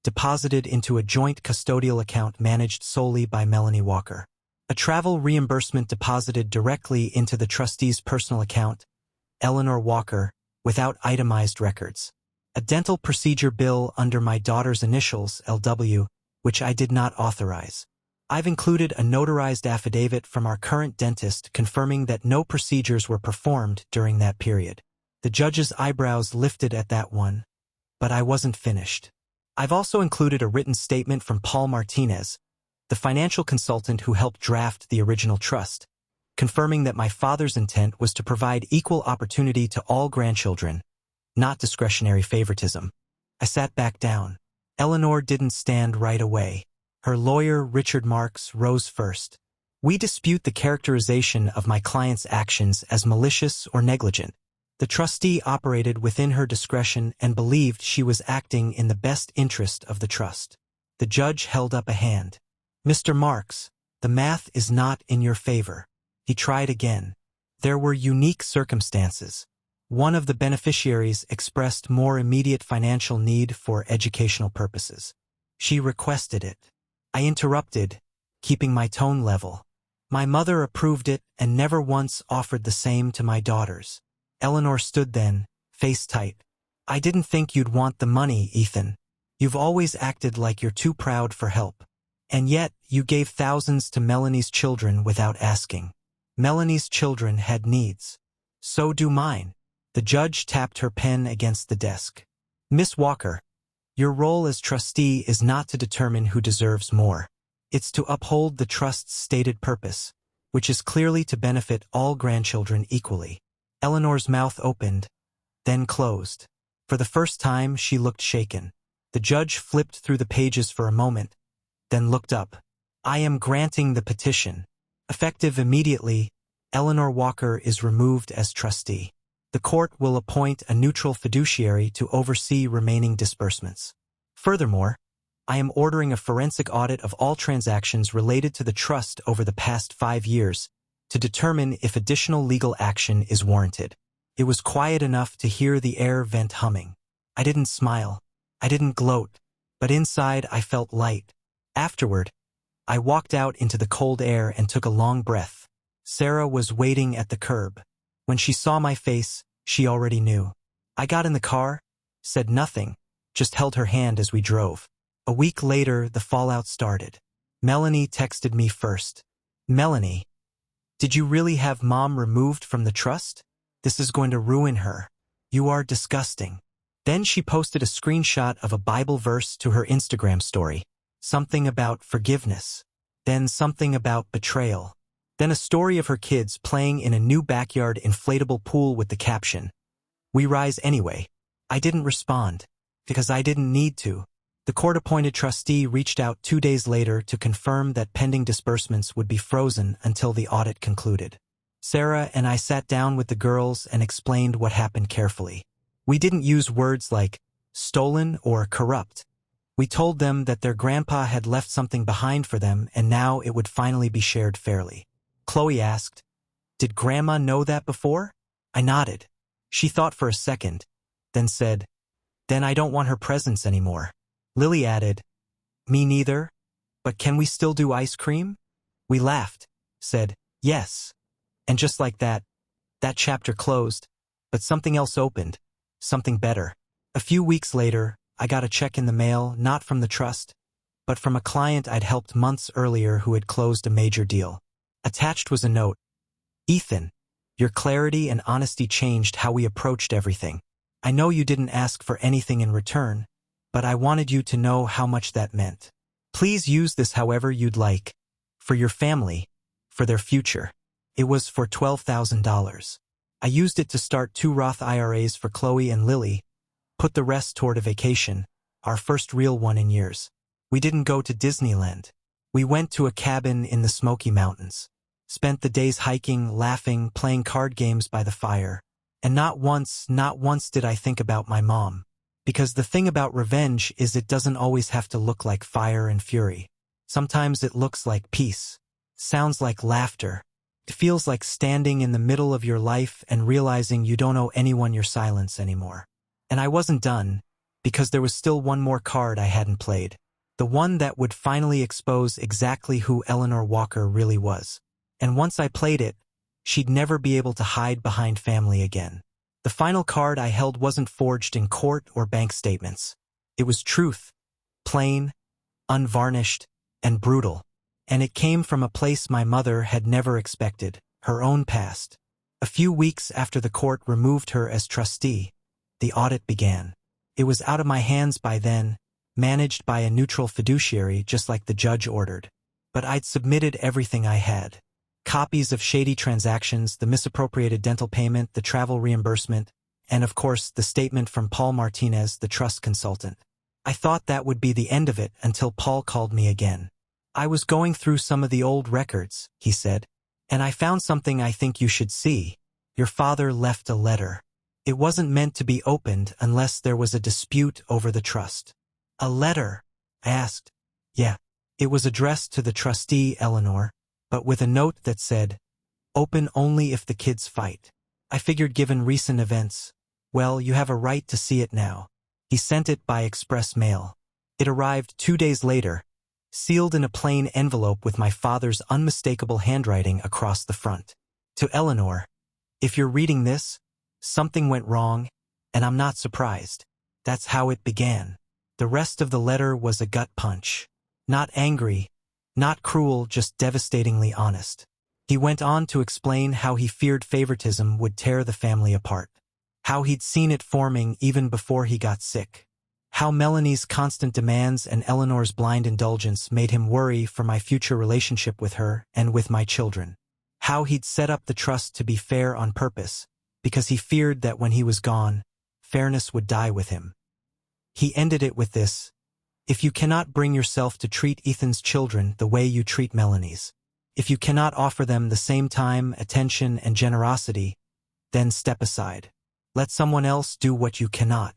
S1: deposited into a joint custodial account managed solely by Melanie Walker. A travel reimbursement deposited directly into the trustee's personal account, Eleanor Walker, without itemized records. A dental procedure bill under my daughter's initials, LW, which I did not authorize. I've included a notarized affidavit from our current dentist confirming that no procedures were performed during that period. The judge's eyebrows lifted at that one, but I wasn't finished. I've also included a written statement from Paul Martinez, the financial consultant who helped draft the original trust, confirming that my father's intent was to provide equal opportunity to all grandchildren, not discretionary favoritism. I sat back down. Eleanor didn't stand right away. Her lawyer, Richard Marks, rose first. "We dispute the characterization of my client's actions as malicious or negligent. The trustee operated within her discretion and believed she was acting in the best interest of the trust." The judge held up a hand. "Mr. Marks, the math is not in your favor." He tried again. "There were unique circumstances. One of the beneficiaries expressed more immediate financial need for educational purposes. She requested it." I interrupted, keeping my tone level. "My mother approved it and never once offered the same to my daughters." Eleanor stood then, face tight. "I didn't think you'd want the money, Ethan. You've always acted like you're too proud for help. And yet, you gave thousands to Melanie's children without asking. Melanie's children had needs. So do mine." The judge tapped her pen against the desk. "Miss Walker, your role as trustee is not to determine who deserves more. It's to uphold the trust's stated purpose, which is clearly to benefit all grandchildren equally." Eleanor's mouth opened, then closed. For the first time, she looked shaken. The judge flipped through the pages for a moment, then looked up. "I am granting the petition. Effective immediately, Eleanor Walker is removed as trustee." The court will appoint a neutral fiduciary to oversee remaining disbursements. Furthermore, I am ordering a forensic audit of all transactions related to the trust over the past 5 years to determine if additional legal action is warranted. It was quiet enough to hear the air vent humming. I didn't smile. I didn't gloat. But inside I felt light. Afterward, I walked out into the cold air and took a long breath. Sarah was waiting at the curb. When she saw my face, she already knew. I got in the car, said nothing, just held her hand as we drove. A week later, the fallout started. Melanie texted me first. "Melanie, did you really have Mom removed from the trust? This is going to ruin her. You are disgusting." Then she posted a screenshot of a Bible verse to her Instagram story. Something about forgiveness. Then something about betrayal. Then a story of her kids playing in a new backyard inflatable pool with the caption, "We rise anyway." I didn't respond, because I didn't need to. The court-appointed trustee reached out 2 days later to confirm that pending disbursements would be frozen until the audit concluded. Sarah and I sat down with the girls and explained what happened carefully. We didn't use words like stolen or corrupt. We told them that their grandpa had left something behind for them and now it would finally be shared fairly. Chloe asked, "Did Grandma know that before?" I nodded. She thought for a second, then said, "Then I don't want her presence anymore." Lily added, "Me neither, but can we still do ice cream?" We laughed, said, "Yes." And just like that chapter closed, but something else opened, something better. A few weeks later, I got a check in the mail, not from the trust, but from a client I'd helped months earlier who had closed a major deal. Attached was a note. "Ethan, your clarity and honesty changed how we approached everything. I know you didn't ask for anything in return, but I wanted you to know how much that meant. Please use this however you'd like. For your family, for their future." It was for $12,000. I used it to start 2 Roth IRAs for Chloe and Lily, put the rest toward a vacation, our first real one in years. We didn't go to Disneyland. We went to a cabin in the Smoky Mountains. Spent the days hiking, laughing, playing card games by the fire. And not once did I think about my mom. Because the thing about revenge is it doesn't always have to look like fire and fury. Sometimes it looks like peace. Sounds like laughter. It feels like standing in the middle of your life and realizing you don't owe anyone your silence anymore. And I wasn't done, because there was still one more card I hadn't played. The one that would finally expose exactly who Eleanor Walker really was. And once I played it, she'd never be able to hide behind family again. The final card I held wasn't forged in court or bank statements. It was truth, plain, unvarnished, and brutal. And it came from a place my mother had never expected, her own past. A few weeks after the court removed her as trustee, the audit began. It was out of my hands by then, managed by a neutral fiduciary just like the judge ordered. But I'd submitted everything I had. Copies of shady transactions, the misappropriated dental payment, the travel reimbursement, and of course the statement from Paul Martinez, the trust consultant. I thought that would be the end of it until Paul called me again. "I was going through some of the old records," he said, "and I found something I think you should see. Your father left a letter. It wasn't meant to be opened unless there was a dispute over the trust." "A letter?" I asked. "Yeah." It was addressed to the trustee, Eleanor, but with a note that said, "Open only if the kids fight." I figured given recent events, well, you have a right to see it now. He sent it by express mail. It arrived 2 days later, sealed in a plain envelope with my father's unmistakable handwriting across the front. To Eleanor, "If you're reading this, something went wrong, and I'm not surprised." That's how it began. The rest of the letter was a gut punch. Not angry, not cruel, just devastatingly honest. He went on to explain how he feared favoritism would tear the family apart. How he'd seen it forming even before he got sick. How Melanie's constant demands and Eleanor's blind indulgence made him worry for my future relationship with her and with my children. How he'd set up the trust to be fair on purpose, because he feared that when he was gone, fairness would die with him. He ended it with this: "If you cannot bring yourself to treat Ethan's children the way you treat Melanie's, if you cannot offer them the same time, attention, and generosity, then step aside." Let someone else do what you cannot.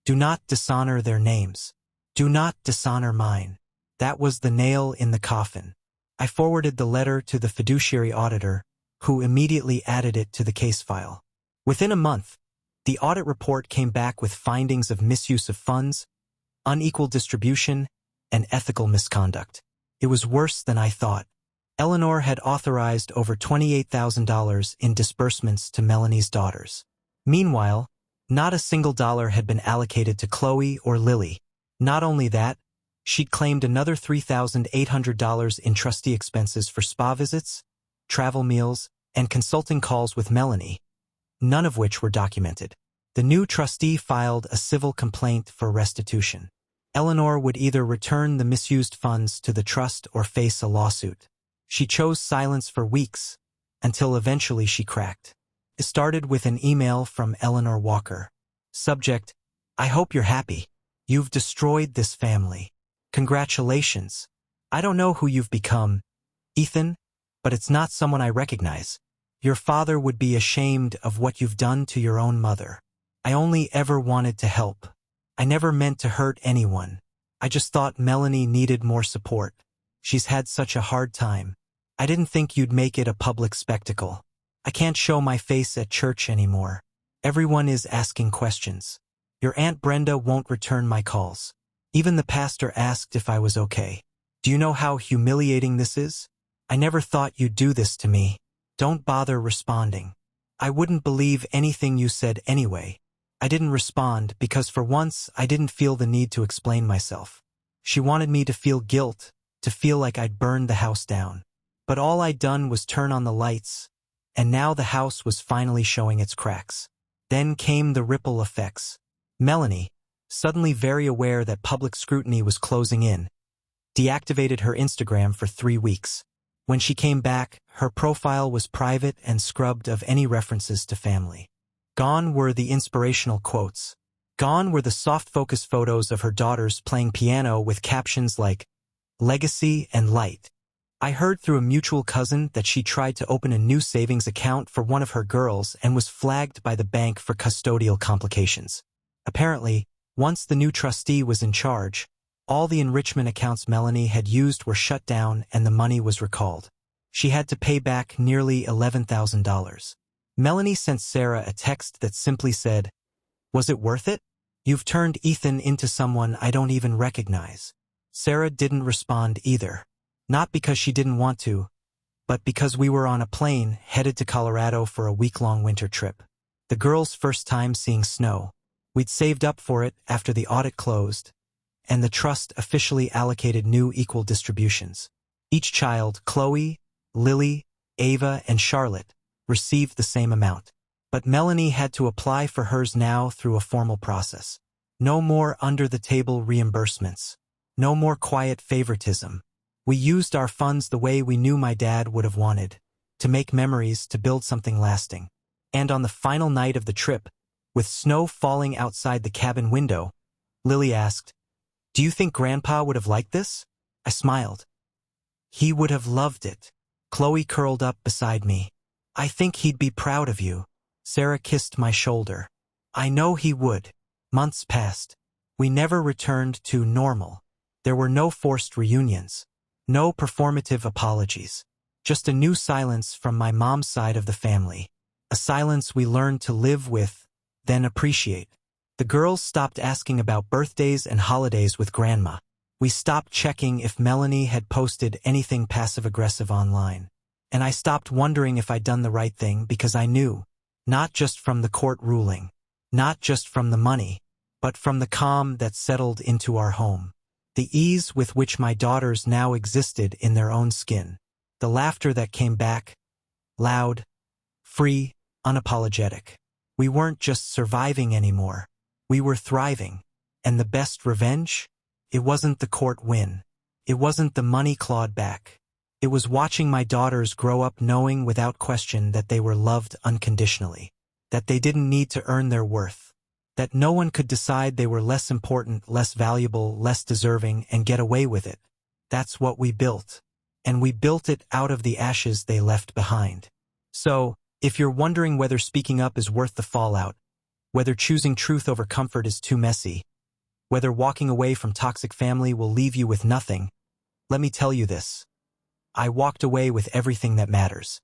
S1: Do not dishonor their names. Do not dishonor mine. That was the nail in the coffin. I forwarded the letter to the fiduciary auditor, who immediately added it to the case file. Within a month, the audit report came back with findings of misuse of funds, unequal distribution, and ethical misconduct. It was worse than I thought. Eleanor had authorized over $28,000 in disbursements to Melanie's daughters. Meanwhile, not a single dollar had been allocated to Chloe or Lily. Not only that, she'd claimed another $3,800 in trustee expenses for spa visits, travel meals, and consulting calls with Melanie, none of which were documented. The new trustee filed a civil complaint for restitution. Eleanor would either return the misused funds to the trust or face a lawsuit. She chose silence for weeks, until eventually she cracked. It started with an email from Eleanor Walker. Subject: I hope you're happy. You've destroyed this family. Congratulations. I don't know who you've become, Ethan, but it's not someone I recognize. Your father would be ashamed of what you've done to your own mother. I only ever wanted to help. I never meant to hurt anyone. I just thought Melanie needed more support. She's had such a hard time. I didn't think you'd make it a public spectacle. I can't show my face at church anymore. Everyone is asking questions. Your Aunt Brenda won't return my calls. Even the pastor asked if I was okay. Do you know how humiliating this is? I never thought you'd do this to me. Don't bother responding. I wouldn't believe anything you said anyway. I didn't respond because for once I didn't feel the need to explain myself. She wanted me to feel guilt, to feel like I'd burned the house down. But all I'd done was turn on the lights, and now the house was finally showing its cracks. Then came the ripple effects. Melanie, suddenly very aware that public scrutiny was closing in, deactivated her Instagram for 3 weeks. When she came back, her profile was private and scrubbed of any references to family. Gone were the inspirational quotes. Gone were the soft-focus photos of her daughters playing piano with captions like, "Legacy and Light." I heard through a mutual cousin that she tried to open a new savings account for one of her girls and was flagged by the bank for custodial complications. Apparently, once the new trustee was in charge, all the enrichment accounts Melanie had used were shut down and the money was recalled. She had to pay back nearly $11,000. Melanie sent Sarah a text that simply said, "Was it worth it? You've turned Ethan into someone I don't even recognize." Sarah didn't respond either. Not because she didn't want to, but because we were on a plane headed to Colorado for a week-long winter trip. The girls' first time seeing snow. We'd saved up for it after the audit closed, and the trust officially allocated new equal distributions. Each child, Chloe, Lily, Ava, and Charlotte, received the same amount. But Melanie had to apply for hers now through a formal process. No more under-the-table reimbursements. No more quiet favoritism. We used our funds the way we knew my dad would have wanted, to make memories, to build something lasting. And on the final night of the trip, with snow falling outside the cabin window, Lily asked, "Do you think Grandpa would have liked this?" I smiled. "He would have loved it." Chloe curled up beside me. "I think he'd be proud of you." Sarah kissed my shoulder. "I know he would." Months passed. We never returned to normal. There were no forced reunions. No performative apologies. Just a new silence from my mom's side of the family. A silence we learned to live with, then appreciate. The girls stopped asking about birthdays and holidays with Grandma. We stopped checking if Melanie had posted anything passive-aggressive online. And I stopped wondering if I'd done the right thing because I knew, not just from the court ruling, not just from the money, but from the calm that settled into our home. The ease with which my daughters now existed in their own skin. The laughter that came back, loud, free, unapologetic. We weren't just surviving anymore. We were thriving. And the best revenge? It wasn't the court win. It wasn't the money clawed back. It was watching my daughters grow up knowing without question that they were loved unconditionally. That they didn't need to earn their worth. That no one could decide they were less important, less valuable, less deserving, and get away with it. That's what we built. And we built it out of the ashes they left behind. So, if you're wondering whether speaking up is worth the fallout, Whether choosing truth over comfort is too messy, whether walking away from toxic family will leave you with nothing, let me tell you this. I walked away with everything that matters.